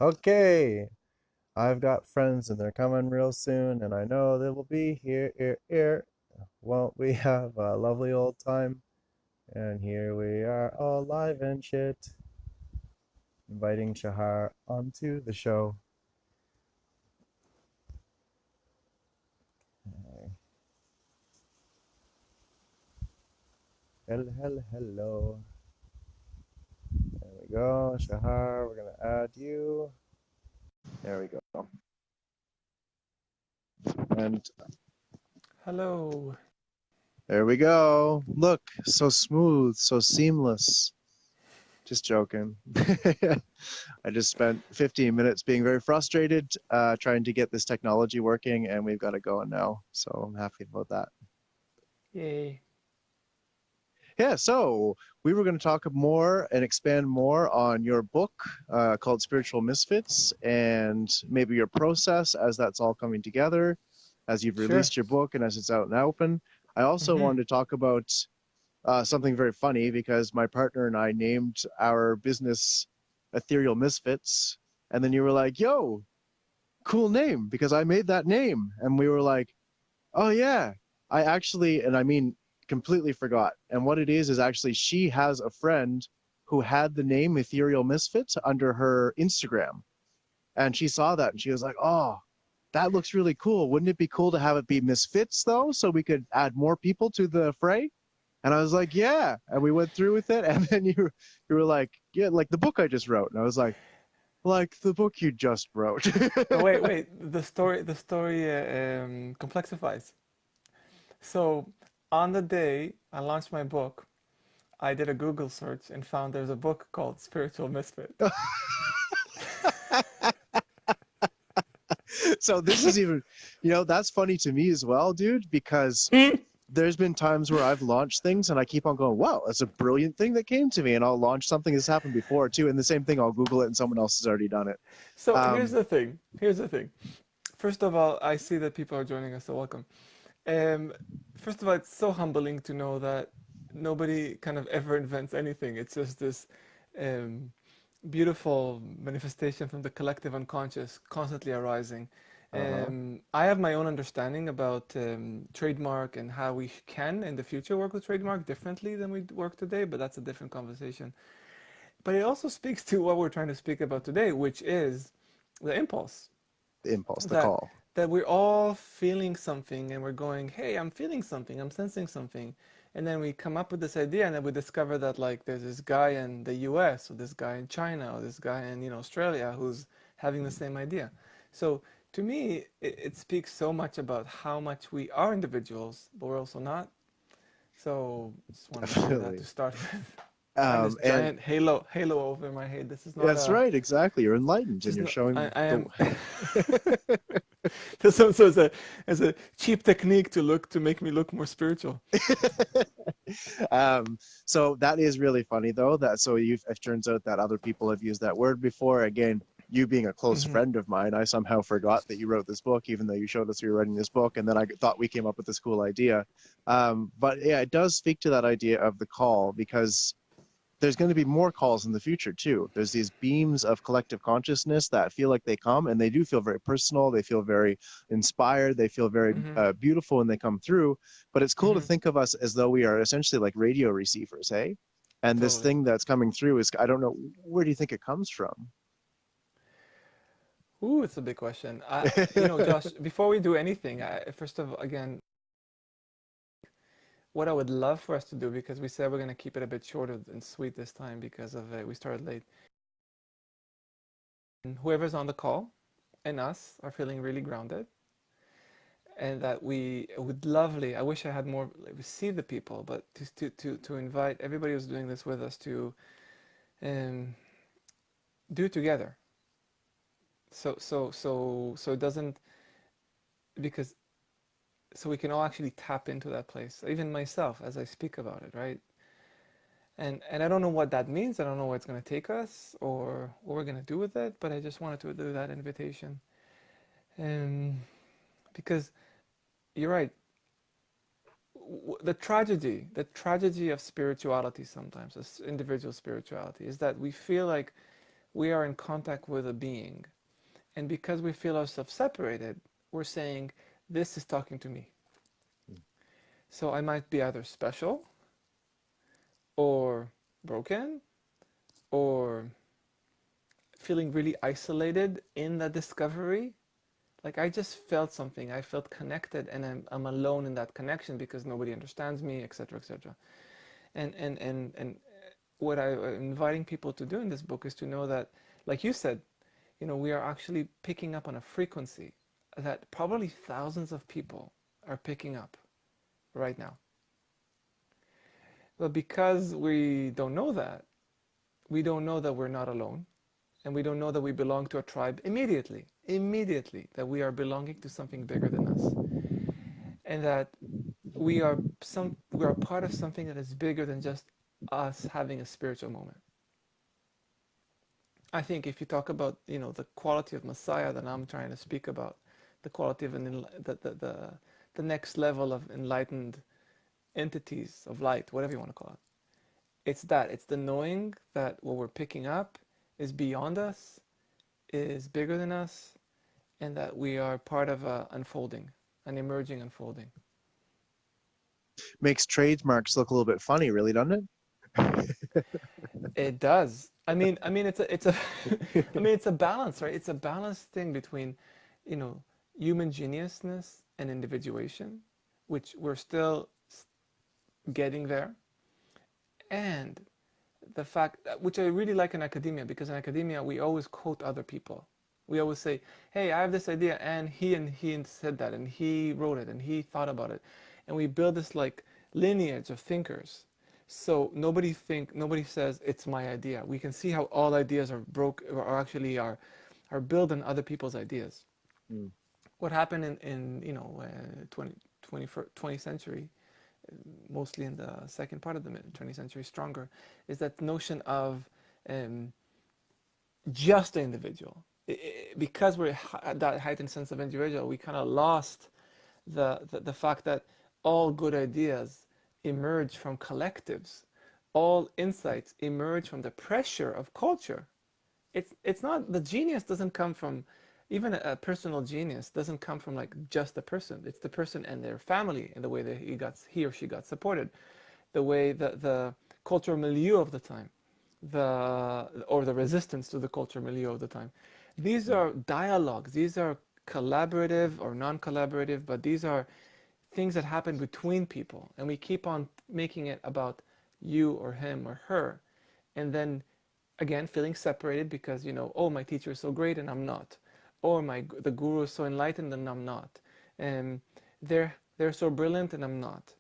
Okay, I've got friends and they're coming real soon, and I know they will be here. Won't we have a lovely old time? And here we are, all live and shit, inviting Shahar onto the show. Hello, hello, hello. There we go, Shahar. We're gonna add you. There we go. And Hello. there we go. Look, so smooth, so seamless. Just joking. I just spent 15 minutes being very frustrated, trying to get this technology working, and we've got it going now. So I'm happy about that. Yay. Yeah, so we were going to talk more and expand more on your book called Spiritual Misfits and maybe your process as that's all coming together, as you've Sure. released your book and as it's out and open. I also Mm-hmm. wanted to talk about something very funny because my partner and I named our business Ethereal Misfits. And then you were like, yo, cool name because I made that name. And we were like, oh, yeah, I actually, and I mean, completely forgot. And what it is actually she has a friend who had the name Ethereal Misfits under her Instagram. And she saw that and she was like, oh, that looks really cool. Wouldn't it be cool to have it be Misfits though, so we could add more people to the fray? And I was like, yeah. And we went through with it. And then you were like, yeah, like the book I just wrote. And I was like the book you just wrote. Oh, wait. The story complexifies. So, on the day I launched my book, I did a Google search and found there's a book called Spiritual Misfit. So this is even, that's funny to me as well, dude, because there's been times where I've launched things and I keep on going, wow, that's a brilliant thing that came to me. And I'll launch something that's happened before too. And the same thing, I'll Google it and someone else has already done it. So, here's Um, the thing. Here's the thing. First of all, I see that people are joining us, so welcome. Um, First of all, it's so humbling to know that nobody kind of ever invents anything. It's just this um, beautiful manifestation from the collective unconscious constantly arising. uh-huh. I have my own understanding about trademark and how we can in the future work with trademark differently than we work today, but that's a different conversation. But it also speaks to what we're trying to speak about today, which is the impulse The impulse, the that call. we're all feeling something and we're going, hey, I'm feeling something, I'm sensing something. And then we come up with this idea and then we discover that like there's this guy in the US or this guy in China or this guy in Australia who's having the same idea. So to me, it speaks so much about how much we are individuals, but we're also not. So just wanted to say that to Definitely. start with. I have this And giant halo over my head. This is not that's a right, exactly. You're enlightened and just you're not, showing I the am so as a cheap technique to look to make me look more spiritual. so that is really funny though. That so you it turns out that other people have used that word before. Again, you being a close Hmm. friend of mine, I somehow forgot that you wrote this book, even though you showed us you were writing this book, and then I thought we came up with this cool idea. But yeah, it does speak to that idea of the call because there's going to be more calls in the future too. There's these beams of collective consciousness that feel like they come, and they do feel very personal. They feel very inspired. They feel very Hmm. beautiful when they come through. But it's cool to Hmm. think of us as though we are essentially like radio receivers, hey? And this Totally. thing that's coming through is, I don't know, where do you think it comes from? Ooh, it's a big question. Josh, before we do anything, first of all, again, what I would love for us to do, because we said we're going to keep it a bit shorter and sweet this time because of we started late. And whoever's on the call and us are feeling really grounded, and that we would lovely. I wish I had more. Like, we see the people, but to invite everybody who's doing this with us to um, do it together. So it doesn't because so we can all actually tap into that place. Even myself, as I speak about it, right? And I don't know what that means. I don't know where it's going to take us or what we're going to do with it. But I just wanted to do that invitation, um, because you're right. The tragedy of spirituality sometimes, as individual spirituality, is that we feel like we are in contact with a being. And because we feel ourselves separated, we're saying, this is talking to me. So I might be either special or broken or feeling really isolated in that discovery. Like I just felt something. I felt connected, and I'm alone in that connection because nobody understands me, etc., etc. And what I'm inviting people to do in this book is to know that, like you said, we are actually picking up on a frequency that probably thousands of people are picking up right now. But because we don't know that, we don't know that we're not alone, and we don't know that we belong to a tribe immediately, that we are belonging to something bigger than us, and that we are part of something that is bigger than just us having a spiritual moment. I think if you talk about the quality of Messiah that I'm trying to speak about, the quality of the next level of enlightened entities of light, whatever you want to call it, it's the knowing that what we're picking up is beyond us, is bigger than us, and that we are part of a unfolding, an emerging unfolding. Makes trademarks look a little bit funny, really, doesn't It does. It's a, it's a balance, right? It's a balanced thing between, you know, human geniusness and individuation, which we're still getting there, and the fact which I really like in academia, because in academia we always quote other people. We always say, "Hey, I have this idea, and he said that, and he wrote it, and he thought about it," and we build this like lineage of thinkers. So nobody says it's my idea. We can see how all ideas are broke or actually are built on other people's ideas. it? What happened in 20th century, mostly in the second part of the 20th century, stronger, is that notion of um, just the individual. Because we're at that heightened sense of individual, we kind of lost the fact that all good ideas emerge from collectives. All insights emerge from the pressure of culture. It's not, the genius doesn't come from, even a personal genius doesn't come from like just a person. It's the person and their family, and the way that he or she got supported, the way the cultural milieu of the time, the resistance to the cultural milieu of the time. These are dialogues. These are collaborative or non-collaborative, but these are things that happen between people, and we keep on making it about you or him or her, and then again feeling separated because oh, my teacher is so great and I'm not, or the guru is so enlightened and I'm not, and they're so brilliant and I'm not,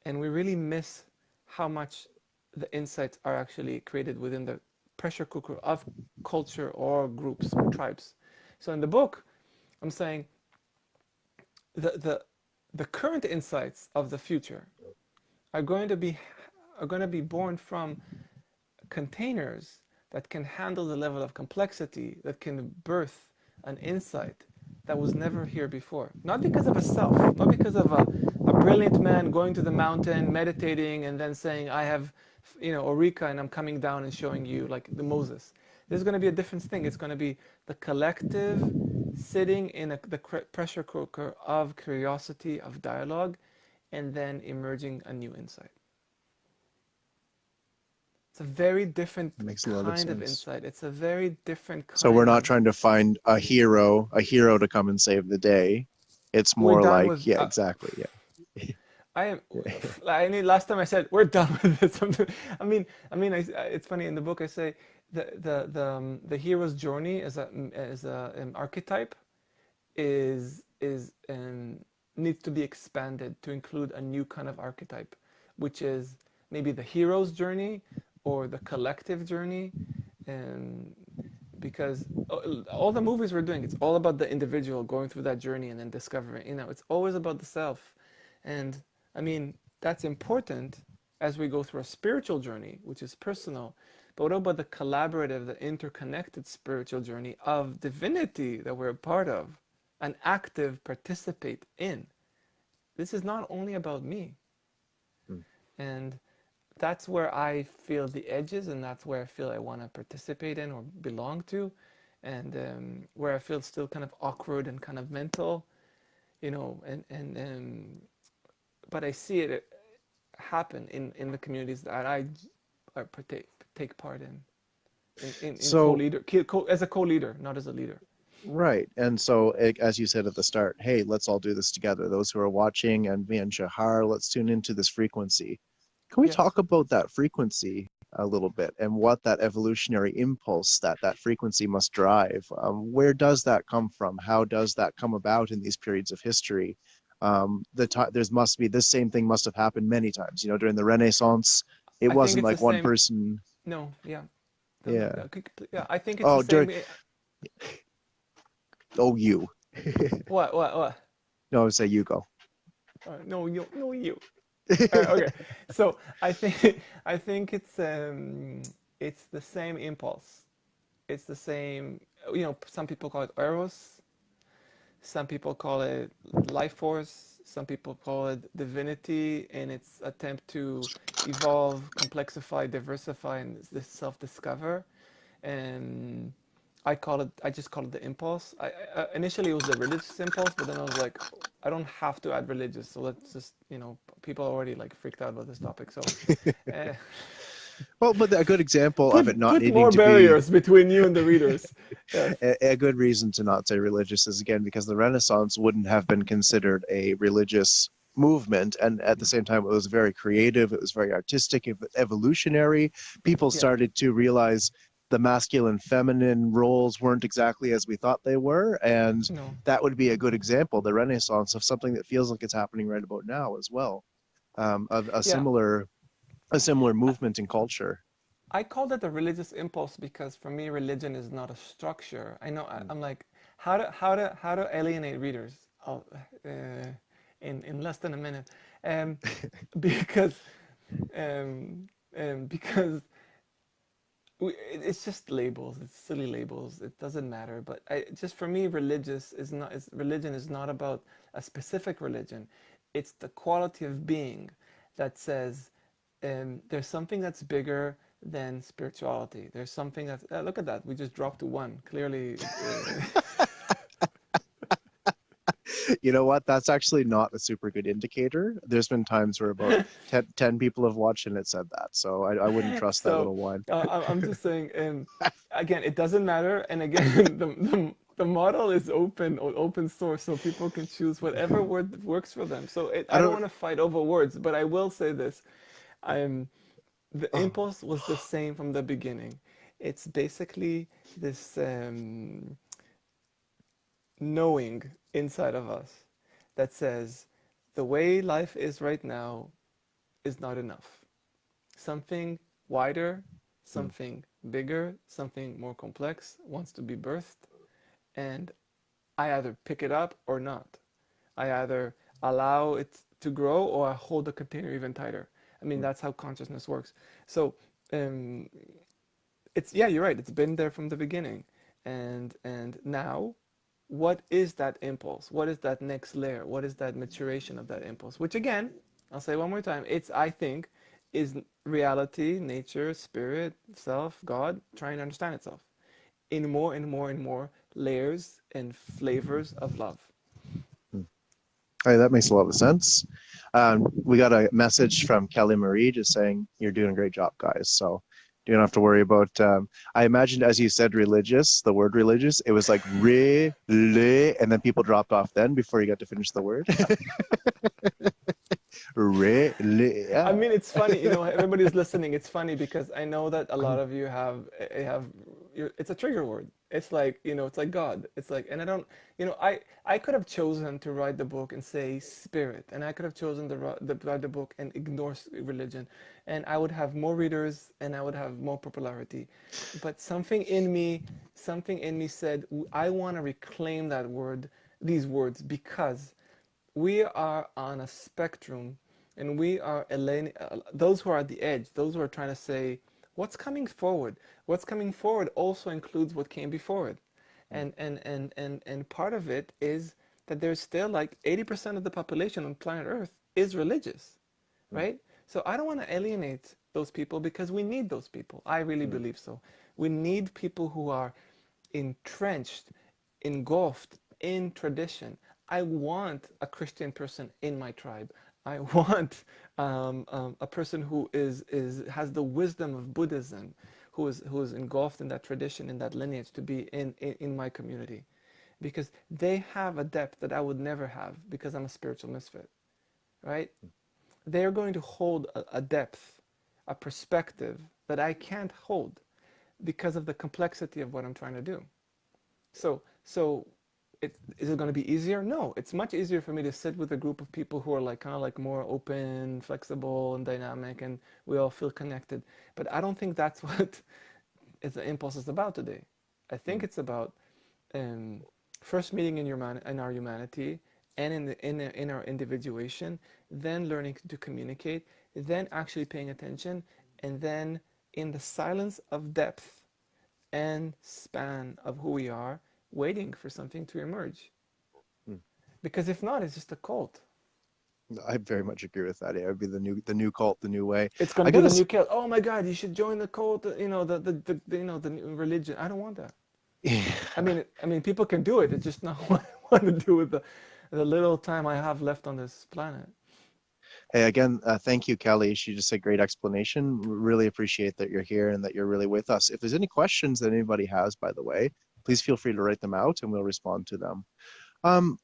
and we really miss how much the insights are actually created within the pressure cooker of culture or groups or tribes. So in the book, I'm saying the the current insights of the future are going to be born from containers that can handle the level of complexity, that can birth an insight that was never here before. Not because of a self, not because of a brilliant man going to the mountain, meditating, and then saying, I have, Eureka, and I'm coming down and showing you, like the Moses. This is going to be a different thing. It's going to be the collective sitting in the pressure cooker of curiosity, of dialogue, and then emerging a new insight. It's a very different Makes a lot of kind of sense. insight. It's a very different So we're kind not of. trying to find a hero to come and save the day. It's We're more done like, with. yeah, exactly, yeah. I am. I mean, last time I said we're done with this. It's funny in the book I say the hero's journey as a archetype is needs to be expanded to include a new kind of archetype, which is maybe the hero's journey or the collective journey, and because all the movies we're doing, it's all about the individual going through that journey and then discovering. It's always about the self, and that's important as we go through a spiritual journey, which is personal. But what about the collaborative, the interconnected spiritual journey of divinity that we're a part of, an active participate in? This is not only about me. Mm. And that's where I feel the edges, and that's where I feel I want to participate in or belong to, and where I feel still kind of awkward and kind of mental, and but I see it happen in the communities that I take part in So co-leader, as a co-leader, not as a leader. right. And so, as you said at the start, hey, let's all do this together. Those who are watching and me and Shahar, let's tune into this frequency. Can we Yes, talk about that frequency a little bit and what that evolutionary impulse that frequency must drive? Where does that come from? How does that come about in these periods of history? There's must be this same thing must have happened many times. You know, during the Renaissance, it I think wasn't it's the like one same. person. No, yeah, Yeah. yeah. I think it's the Oh, same. oh, you. What? No, I would say you go. No, you, no, you. Okay, so I think I think it's the same impulse. It's the same. Some people call it eros. Some people call it life force. Some people call it divinity in its attempt to evolve, complexify, diversify, and self-discover. And I just call it the impulse. Initially it was the religious impulse, but then I was like, I don't have to add religious, so let's just, people are already like freaked out about this topic. So uh, Well, but a good example of it put not put needing more to be barriers between you and the readers. Yes. a good reason to not say religious is again because the Renaissance wouldn't have been considered a religious movement, and at the same time it was very creative, it was very artistic, evolutionary. People Yeah. started to realize the masculine feminine roles weren't exactly as we thought they were, and No. that would be a good example, the Renaissance, of something that feels like it's happening right about now as well. Of Yeah. a similar movement in culture. I called it a religious impulse because for me, religion is not a structure. I know Mm. I'm like, how to alienate readers? I'll, uh, in less than a minute, um, because um, because it's just labels. It's silly labels. It doesn't matter. But just for me, religion is not about a specific religion. It's the quality of being that says there's something that's bigger than spirituality. There's something that's look at that. We just dropped to one. Clearly, You know what? That's actually not a super good indicator. There's been times where about 10 people have watched and it said that. So I wouldn't trust that so little one. I'm just saying. Again, it doesn't matter. And again, the model is open source, so people can choose whatever word that works for them. So I I don't don't. want to fight over words, but I will say this: I'm the Oh, impulse was the same from the beginning. It's basically this knowing inside of us that says the way life is right now is not enough. Something wider, hmm, something bigger, something more complex wants to be birthed, and I either pick it up or not. I either allow it to grow or I hold the container even tighter. I mean, hmm, that's how consciousness works. So, um, it's yeah, you're right. It's been there from the beginning, and now, what is that impulse? What is that next layer? What is that maturation of that impulse? Which again, I'll say one more time. It's I think is reality, nature, spirit, self, God trying to understand itself in more and more and more layers and flavors of love. hmm. Hey, that makes a lot of sense. We got a message from Kelly Marie just saying you're doing a great job, guys. So you don't have to worry about. I imagined as you said religious, the word religious, it was like re, le, and then people dropped off then before you got to finish the word. Re, le, I yeah. mean, it's funny, everybody's listening. It's funny because I know that a lot of you have it's a trigger word. It's like, it's like God. It's like, and I don't, I could have chosen to write the book and say spirit, and I could have chosen to write the book and ignore religion, and I would have more readers and I would have more popularity. But something in me said, I want to reclaim that word, these words, because we are on a spectrum and we are those who are at the edge, those who are trying to say what's coming forward. What's coming forward also includes what came before it. And part of it is that there's still like 80% of the population on planet Earth is religious, right? So I don't want to alienate those people because we need those people. I really Mm, believe so. We need people who are entrenched, engulfed in tradition. I want a Christian person in my tribe. I want a person who is has the wisdom of Buddhism, who is engulfed in that tradition, in that lineage, to be in my community, because they have a depth that I would never have because I'm a spiritual misfit, right? They are going to hold a depth, a perspective that I can't hold because of the complexity of what I'm trying to do. So is it going to be easier? No, it's much easier for me to sit with a group of people who are like kind of like more open, flexible, and dynamic, and we all feel connected. But I don't think that's what the impulse is about today. I think mm, it's about um, first meeting in our humanity and in our individuation, then learning to communicate, then actually paying attention, and then in the silence of depth and span of who we are, waiting for something to emerge. mm. Because if not, it's just a cult. I very much agree with that. Yeah, it would be the new cult, the new way. It's going to I be the gotta. new cult. Oh my God, you should join the cult. You know the you know the new religion. I don't want that. Yeah. I mean, people can do it. It's just not what I want to do with the little time I have left on this planet. Hey, again, thank you, Kelly. She just a great explanation. Really appreciate that you're here and that you're really with us. If there's any questions that anybody has, by the way, please feel free to write them out and we'll respond to them. Um,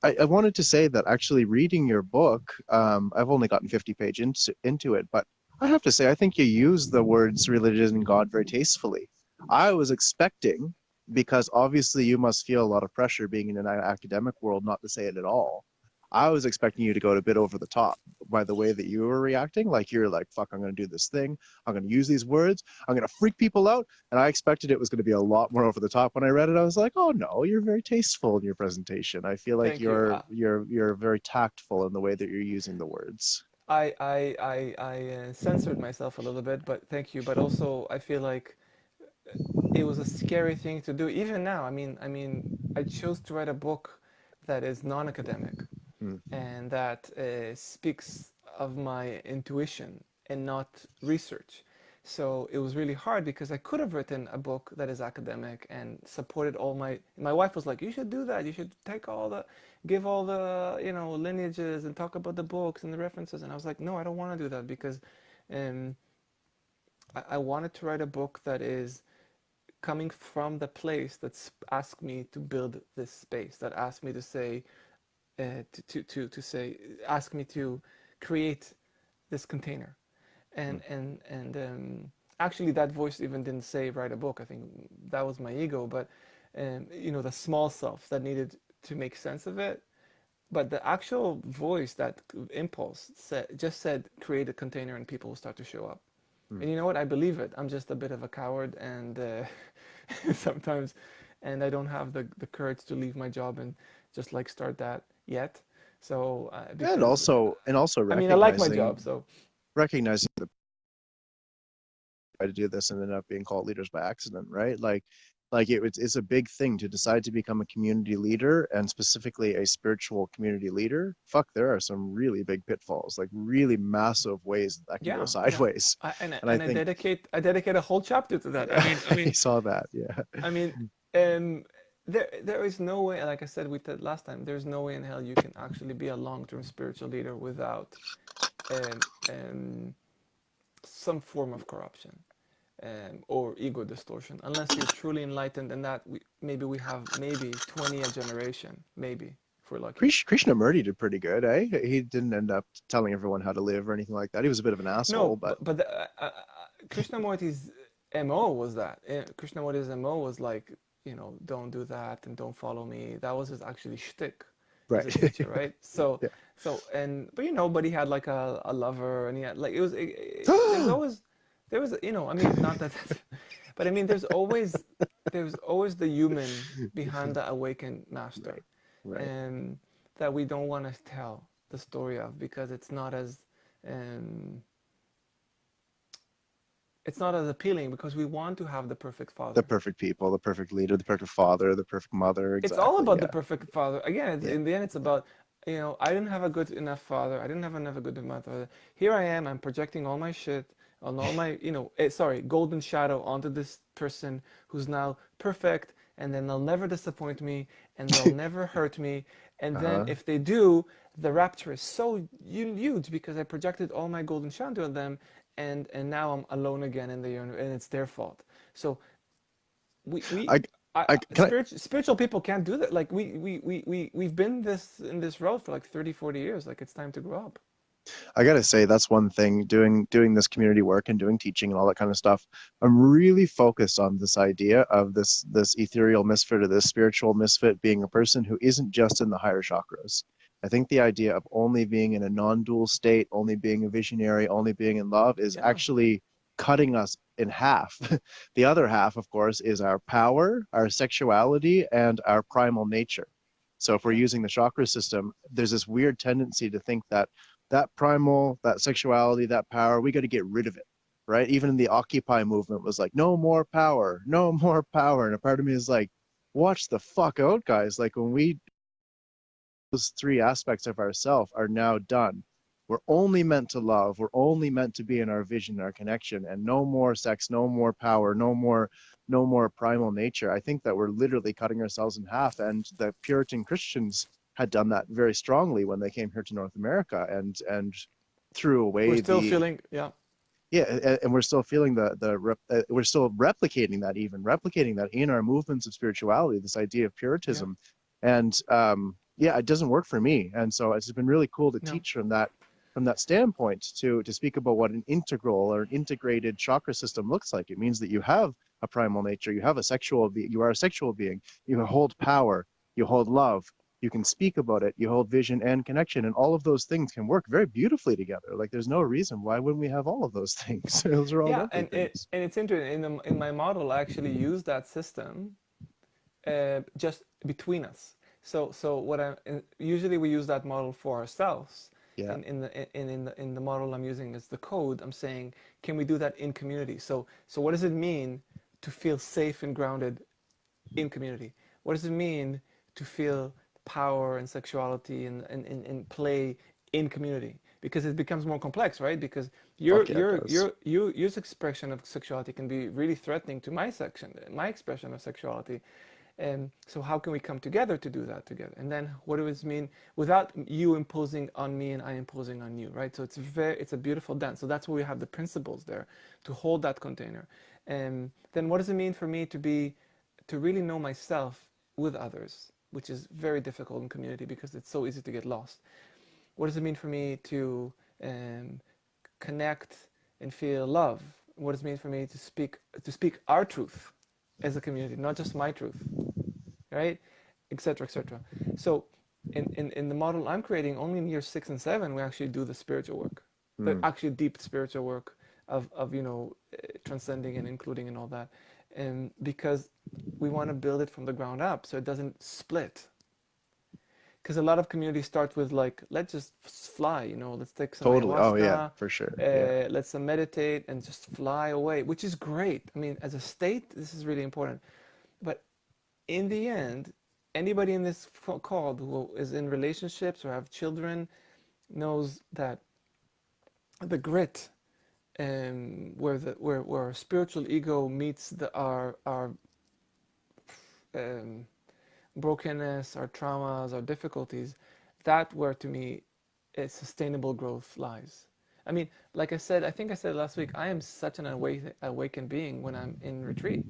I wanted to say that actually reading your book, I've only gotten 50 page into it, but I have to say, I think you use the words religion and God very tastefully. I was expecting, because obviously you must feel a lot of pressure being in an academic world, not to say it at all. I was expecting you to go a bit over the top by the way that you were reacting. Like you're like, fuck, I'm going to do this thing. I'm going to use these words. I'm going to freak people out. And I expected it was going to be a lot more over the top. When I read it, I was like, oh no, you're very tasteful in your presentation. I feel like Thank you. you're very tactful in the way that you're using the words. I censored myself a little bit, but thank you. But also, I feel like it was a scary thing to do. Even now, I chose to write a book that is non-academic Mm, and that speaks of my intuition and not research. So it was really hard because I could have written a book that is academic and supported all my wife was like, you should do that. You should take all the give all the, you know, lineages and talk about the books and the references. And I was like, no, I don't want to do that because um, I wanted to write a book that is coming from the place that's asked me to build this space, that asked me to say, to say, ask me to create this container. mm, And actually, that voice even didn't say write a book. I think that was my ego, but you know, the small self that needed to make sense of it. But the actual voice, that impulse, just said create a container and people will start to show up. mm. And you know what? I believe it. I'm just a bit of a coward, and sometimes, and I don't have the courage to leave my job and just like start that yet. So And because also I mean, I like my recognizing job, so recognizing the try to do this and end up being called leaders by accident, right? Like it's a big thing to decide to become a community leader and specifically a spiritual community leader. Fuck, there are some really big pitfalls, like really massive ways that can go yeah, yeah. sideways. And I And think I dedicate a whole chapter to that. I saw that. Yeah. I mean, um, there is no way. Like I said, we said last time, there's no way in hell you can actually be a long-term spiritual leader without um, um, some form of corruption or ego distortion, unless you're truly enlightened, and that maybe we have maybe 20 a generation, maybe if we're lucky. Krishnamurti did pretty good, eh? He didn't end up telling everyone how to live or anything like that. He was a bit of an asshole, No, but Krishnamurti's MO was that. Krishnamurti's MO was like, you know, don't do that and don't follow me. That was his actually shtick as a right. teacher, right? So, Yeah. but you know, but he had like a lover, and he had like there's always there was you know, I mean, not that, but I mean, there's always the human behind the awakened master, Right. Right. and that we don't want to tell the story of because um, it's not as appealing because we want to have the perfect The father. perfect people, the perfect leader, the perfect father, the perfect mother. It's all Exactly. about the Yeah. perfect father. Again, Yeah. in the end, it's about, you know, I didn't have a good enough father. I didn't have enough a good enough mother. Here I am. I'm projecting all my shit, on all my, golden shadow onto this person who's now perfect, and then they'll never disappoint me, and they'll never hurt me. And then Uh-huh. if they do, the rapture is so huge because I projected all my golden shadow on them, and now I'm alone again in the universe, and it's their fault. So we I can spiritual people can't do that. Like we've been this in this road for like 30, 40 years. Like it's time to grow up. I gotta say that's one thing doing this community work and doing teaching and all that kind of stuff. I'm really focused on this idea of this ethereal misfit or this spiritual misfit being a person who isn't just in the higher chakras. I think the idea of only being in a non-dual state, only being a visionary, only being in love is Yeah, actually cutting us in half. The other half, of course, is our power, our sexuality, and our primal nature. So if we're yeah. using the chakra system, there's this weird tendency to think that that primal, that sexuality, that power, we got to get rid of it, right? Even in the Occupy movement was like, no more power, no more power. And a part of me is like, watch the fuck out, guys. Like when we, those three aspects of ourself are now done. We're only meant to love. We're only meant to be in our vision, our connection, and no more sex, no more power, no more primal nature. I think that we're literally cutting ourselves in half. And the Puritan Christians had done that very strongly when they came here to North America and threw We're away still the feeling, yeah, yeah, and we're still feeling we're still replicating that, even replicating that in our movements of spirituality, this idea of yeah, puritanism. And yeah, it doesn't work for me, and so it's been really cool to no, teach from that standpoint, to speak about what an integral or an integrated chakra system looks like. It means that you have a primal nature, you have a you are a sexual being, you hold power, you hold love, you can speak about it, you hold vision and connection, and all of those things can work very beautifully together. Like there's no reason why wouldn't we have all of those things. Those are all yeah. lovely things. And it's interesting. In my model, I actually use that system just between us. So what I usually we use that model for ourselves. Yeah. In the model I'm using as the code, I'm saying, can we do that in community? So what does it mean to feel safe and grounded in community? What does it mean to feel power and sexuality and play in community? Because it becomes more complex, right? Because Fuck yeah, it does. your expression of sexuality can be really threatening to my expression of sexuality. And so how can we come together to do that together? And then what does it mean without you imposing on me and I imposing on you, right? So it's a beautiful dance. So that's where we have the principles there to hold that container. And then what does it mean for me to really know myself with others, which is very difficult in community because it's so easy to get lost. What does it mean for me to um, connect and feel love? What does it mean for me to speak our truth as a community, not just my truth, right? Etc. Etc. So in the model I'm creating, only in year 6 and 7 we actually do the spiritual work, the Hmm. actually deep spiritual work of transcending and including and all that, and because we want to build it from the ground up so it doesn't split. Because a lot of communities start with like, let's just fly, let's take some Totally. Oh yeah, ayahuasca, for sure. Yeah. let's meditate and just fly away, which is great. I mean, as a state, this is really important. But in the end, anybody in this call who is in relationships or have children knows that the grit, where our spiritual ego meets our um, brokenness, our traumas, our difficulties, that where to me sustainable growth lies. I mean, like I said, I think I said last week, I am such an awakened being when I'm in retreat.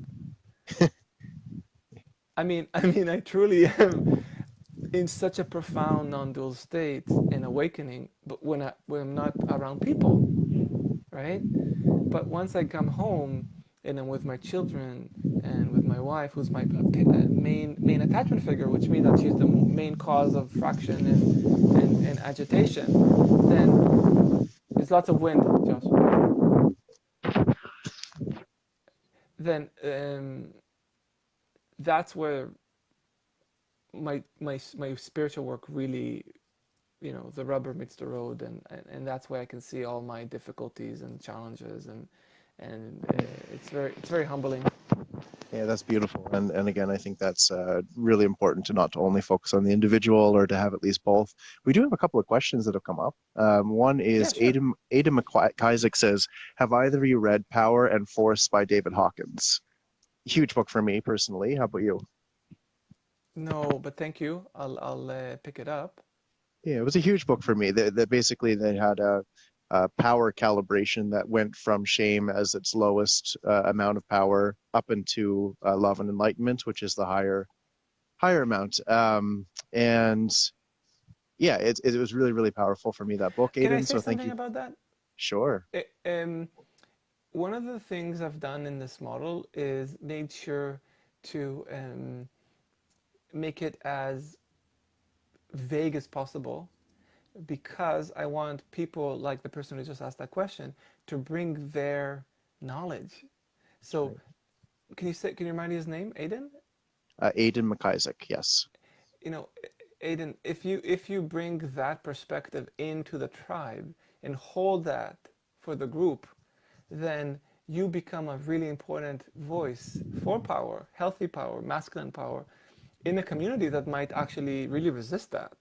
I mean, I truly am in such a profound non-dual state and awakening. But when I'm not around people, right? But once I come home and I'm with my children and with my wife, who's my main attachment figure, which means that she's the main cause of fraction and agitation, then it's lots of wind, Josh. Then that's where my spiritual work really, the rubber meets the road, and that's where I can see all my difficulties and challenges, and it's very humbling. Yeah, that's beautiful. And again, I think that's really important to not to only focus on the individual or to have at least both. We do have a couple of questions that have come up. One Yeah, is sure. Adam McIsaac says, have either of you read Power and Force by David Hawkins? Huge book for me personally. How about you? No, but thank you. I'll pick it up. Yeah, it was a huge book for me. That basically they had a power calibration that went from shame as its lowest amount of power up into love and enlightenment, which is the higher amount. And yeah, it was really really powerful for me, that book, Can I Aiden. say So thank something you. about that? Sure. It, one of the things I've done in this model is made sure to make it as vague as possible because I want people like the person who just asked that question to bring their knowledge. That's So right. can you remind me his name, Aiden? Aiden McIsaac, yes. You know, Aiden, if you bring that perspective into the tribe and hold that for the group, then you become a really important voice for power, healthy power, masculine power, in a community that might actually really resist that.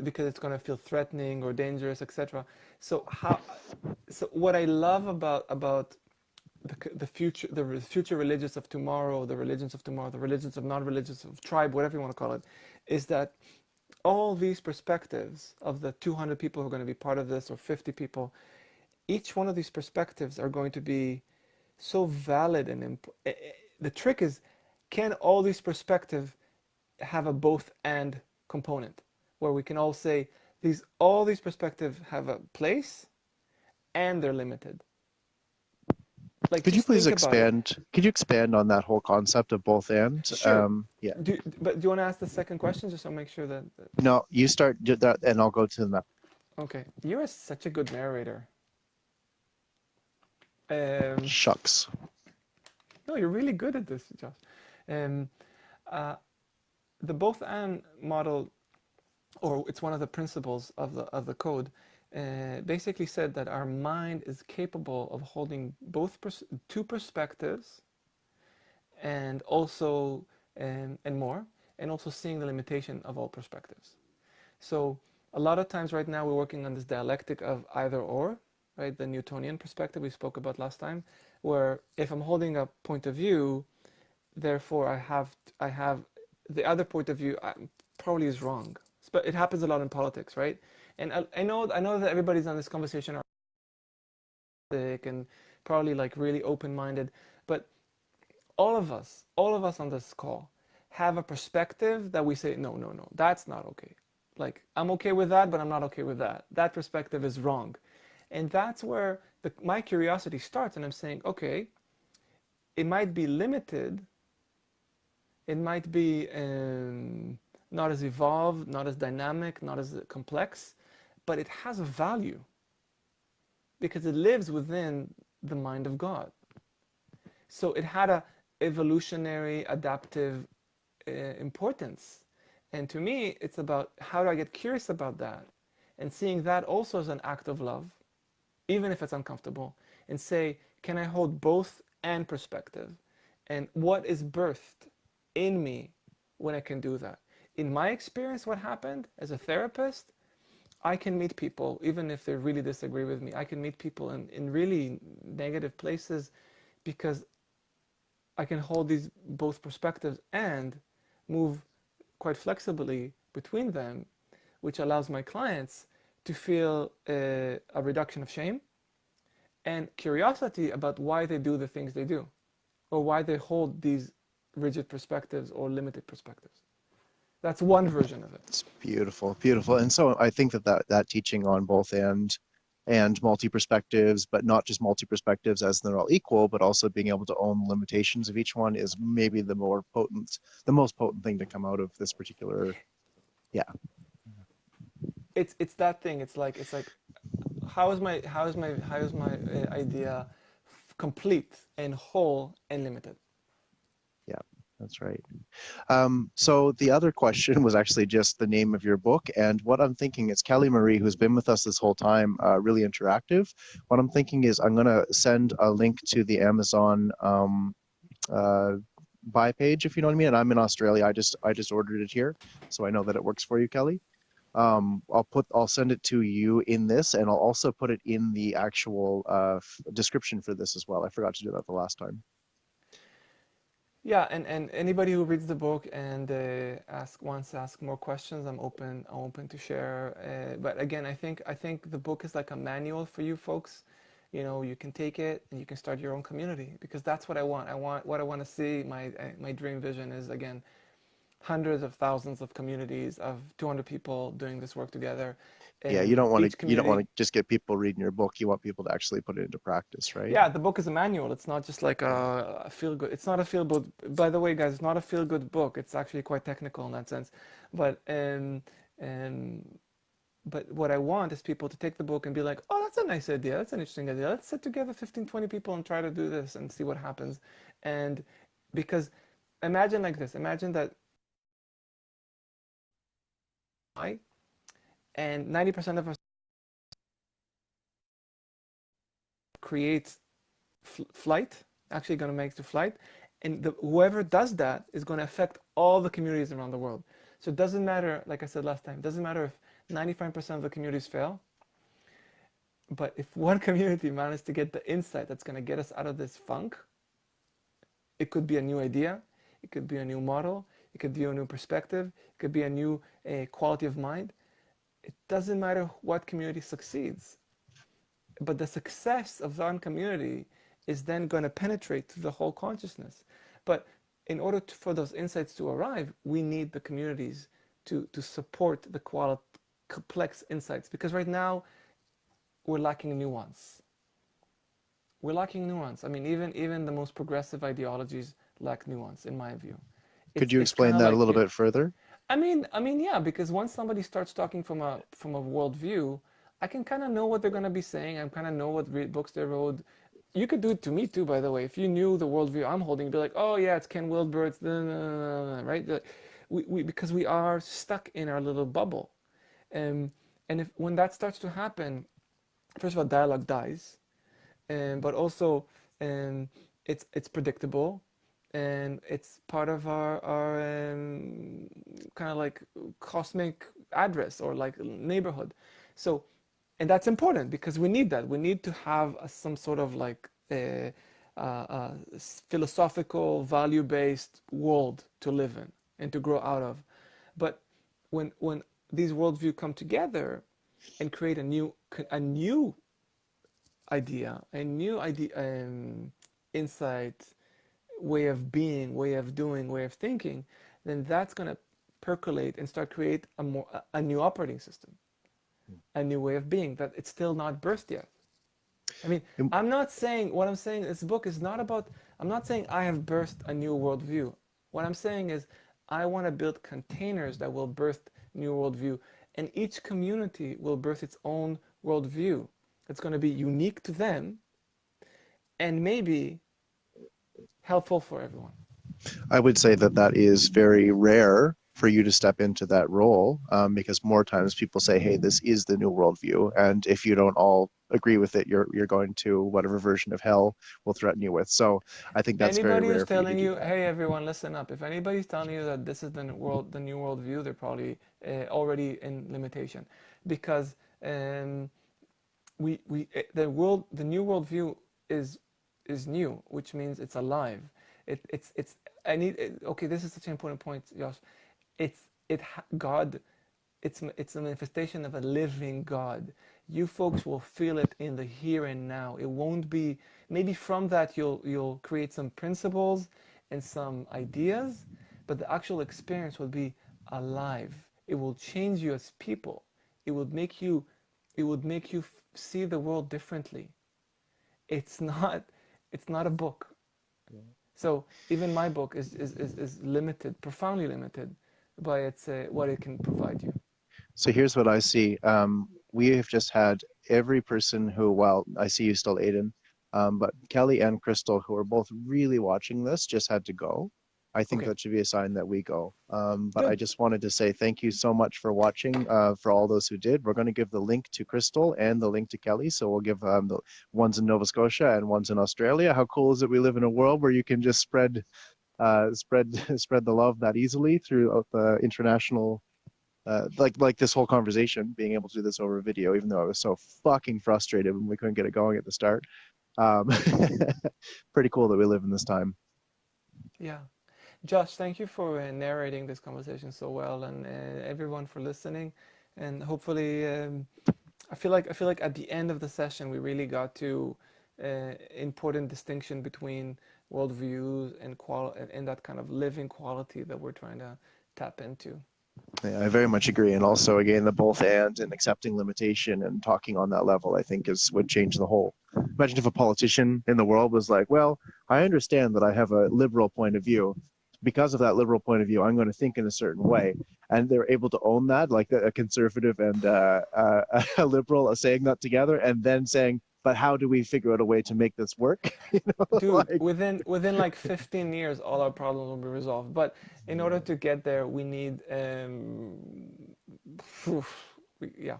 Because it's going to feel threatening or dangerous, etc. So what I love about the future religions of tomorrow, the religions of tomorrow, the religions of non-religious of tribe, whatever you want to call it, is that all these perspectives of the 200 people who are going to be part of this or 50 people, each one of these perspectives are going to be so valid and the trick is, can all these perspectives have a both and component where we can all say all these perspectives have a place and they're limited. Like Could you just please think about it. expand? Could you expand on that whole concept of both and? Sure. Yeah. But do you want to ask the second question just to make sure that No, you start that, and I'll go to that. okay. You're such a good narrator. Um, Shucks. no, you're really good at this, Josh. Um, uh, the both and model, or it's one of the principles of the code, basically said that our mind is capable of holding two perspectives and also and more, and also seeing the limitation of all perspectives. So a lot of times right now we're working on this dialectic of either or, right? The Newtonian perspective we spoke about last time, where if I'm holding a point of view, therefore I have the other point of view probably is wrong. But it happens a lot in politics, right? And I know that everybody's on this conversation are and probably like really open-minded, but all of us on this call have a perspective that we say, no, no, no, that's not okay. Like, I'm okay with that, but I'm not okay with that. That perspective is wrong. And that's where my curiosity starts. And I'm saying, okay, it might be limited, it might be not as evolved, not as dynamic, not as complex, but it has a value because it lives within the mind of God. So it had a evolutionary, adaptive importance. And to me, it's about how do I get curious about that and seeing that also as an act of love, even if it's uncomfortable, and say, can I hold both and perspective? And what is birthed in me when I can do that? In my experience, what happened as a therapist, I can meet people, even if they really disagree with me, I can meet people in really negative places because I can hold these both perspectives and move quite flexibly between them, which allows my clients to feel a reduction of shame and curiosity about why they do the things they do or why they hold these rigid perspectives or limited perspectives. That's one version of it. It's beautiful, beautiful. And so I think that teaching on both and multi perspectives, but not just multi perspectives as they're all equal, but also being able to own the limitations of each one is maybe the most potent thing to come out of this particular. Yeah, It's that thing. It's like how is my idea complete and whole and limited? yeah, that's right. So the other question was actually just the name of your book, and what I'm thinking is Kelly Marie, who's been with us this whole time, really interactive. What I'm thinking is I'm gonna send a link to the Amazon uh, buy page, if you know what I mean. And I'm in Australia. I just ordered it here, so I know that it works for you, Kelly. I'll send it to you in this, and I'll also put it in the actual description for this as well. I forgot to do that the last time. Yeah, and anybody who reads the book and wants to ask more questions, I'm open to share. But again, I think the book is like a manual for you folks. You know, you can take it and you can start your own community because that's what I want. What I want to see. My dream vision is again hundreds of thousands of communities of 200 people doing this work together. Yeah, you don't want to Each you don't want community, to just get people reading your book. You want people to actually put it into practice, right? yeah, the book is a manual. It's not just like Yeah. a feel good. It's not a feel good. By the way, guys, it's not a feel good book. It's actually quite technical in that sense. But um, but what I want is people to take the book and be like, oh, that's a nice idea. That's an interesting idea. Let's sit together 15, 20 people and try to do this and see what happens. And because imagine like this. Imagine that I and 90% of us create flight, actually going to make the flight. And whoever does that is going to affect all the communities around the world. So it doesn't matter, like I said last time, it doesn't matter if 95% of the communities fail, but if one community manages to get the insight that's going to get us out of this funk, it could be a new idea, it could be a new model, it could be a new perspective, it could be a new quality of mind. It doesn't matter what community succeeds, but the success of one community is then going to penetrate to the whole consciousness. But in order for those insights to arrive, we need the communities to support the complex insights because right now we're lacking nuance. We're lacking nuance. I mean, even the most progressive ideologies lack nuance, in my view. Could It's you it's kind explain of that a like little bit further? yeah, because once somebody starts talking from a worldview, I can kind of know what they're going to be saying. I kind of know what books they wrote. You could do it to me too, by the way. If you knew the worldview I'm holding, you'd be like, oh yeah, it's Ken Wilber, it's right. Because we are stuck in our little bubble, um, and if when that starts to happen, first of all, dialogue dies, but also um, it's predictable and it's part of our kind of like cosmic address or like neighborhood. So, and that's important because we need that. We need to have some sort of like philosophical, value-based world to live in and to grow out of. But when these worldview come together and create a new idea, insight, way of being, way of doing, way of thinking, then that's going to percolate and start create a new operating system, a new way of being that it's still not birthed yet. I mean, And I'm not saying what I'm saying. This book is not about. I'm not saying I have birthed a new worldview. What I'm saying is I want to build containers that will birth new worldview, and each community will birth its own worldview. It's going to be unique to them, and maybe helpful for everyone. I would say that that is very rare for you to step into that role, because more times people say, "Hey, this is the new worldview," and if you don't all agree with it, you're going to whatever version of hell will threaten you with. So I think that's very Anybody who's rare for you to telling do you, that. "Hey, everyone, listen up," if anybody's telling you that this is the new worldview, they're probably already in limitation, because the new worldview is is new, which means it's alive. It's I need okay. This is such an important point, Josh. God. It's a manifestation of a living God. You folks will feel it in the here and now. It won't be maybe from that you'll create some principles and some ideas, but the actual experience will be alive. It will change you as people. It would make you it would make you see the world differently. It's not it's not a book. So even my book is limited, profoundly limited by its what it can provide you. So here's what I see. We have just had every person who, well, I see you still, Aiden, but Kelly and Crystal, who are both really watching this, just had to go. I think Okay, that should be a sign that we go. But I good. just wanted to say thank you so much for watching. For all those who did, we're going to give the link to Crystal and the link to Kelly. So we'll give the ones in Nova Scotia and ones in Australia. How cool is it? We live in a world where you can just spread spread the love that easily throughout the international. Like this whole conversation, being able to do this over video, even though I was so fucking frustrated when we couldn't get it going at the start. Um, Pretty cool that we live in this time. Yeah. Josh, thank you for narrating this conversation so well, and everyone for listening. And hopefully, I feel like at the end of the session, we really got to important distinction between worldviews and and that kind of living quality that we're trying to tap into. Yeah, I very much agree. And also, again, the both and accepting limitation and talking on that level, I think, is would change the whole. Imagine if a politician in the world was like, well, I understand that I have a liberal point of view. Because of that liberal point of view, I'm going to think in a certain way. And they're able to own that, like a conservative and a liberal are saying that together, and then saying, but how do we figure out a way to make this work? Dude, Like, within like 15 years, all our problems will be resolved. But in order to get there, we need yeah,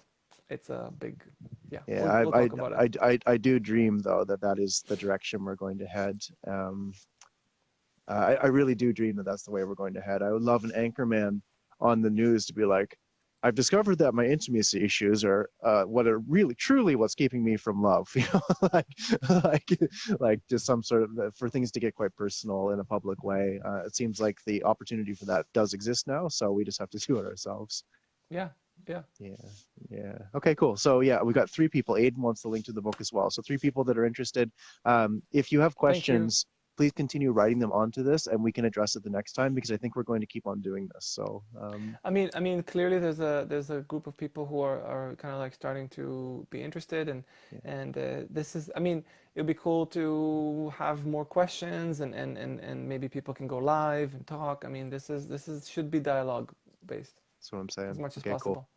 it's a big yeah. yeah, We'll talk about it. I do dream though that that is the direction we're going to head. Um, I really do dream that that's the way we're going to head. I would love an anchorman on the news to be like, I've discovered that my intimacy issues are what are really truly what's keeping me from love. You know, like like just some sort of for things to get quite personal in a public way. It seems like the opportunity for that does exist now, so we just have to do it ourselves. Yeah, yeah. Yeah, yeah. Okay, cool. So yeah, we got three people. Aiden wants the link to the book as well. So three people that are interested. If you have Thank you. questions, please continue writing them onto this, and we can address it the next time because I think we're going to keep on doing this. So I mean, clearly there's a group of people who are kind of like starting to be interested, yeah, and this is, I mean, it would be cool to have more questions, and maybe people can go live and talk. I mean, this is should be dialogue based that's what I'm as saying. much as Okay, cool. possible.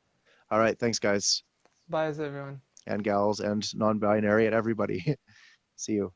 All right, thanks guys Bye, everyone. and gals and non-binary and everybody. See you.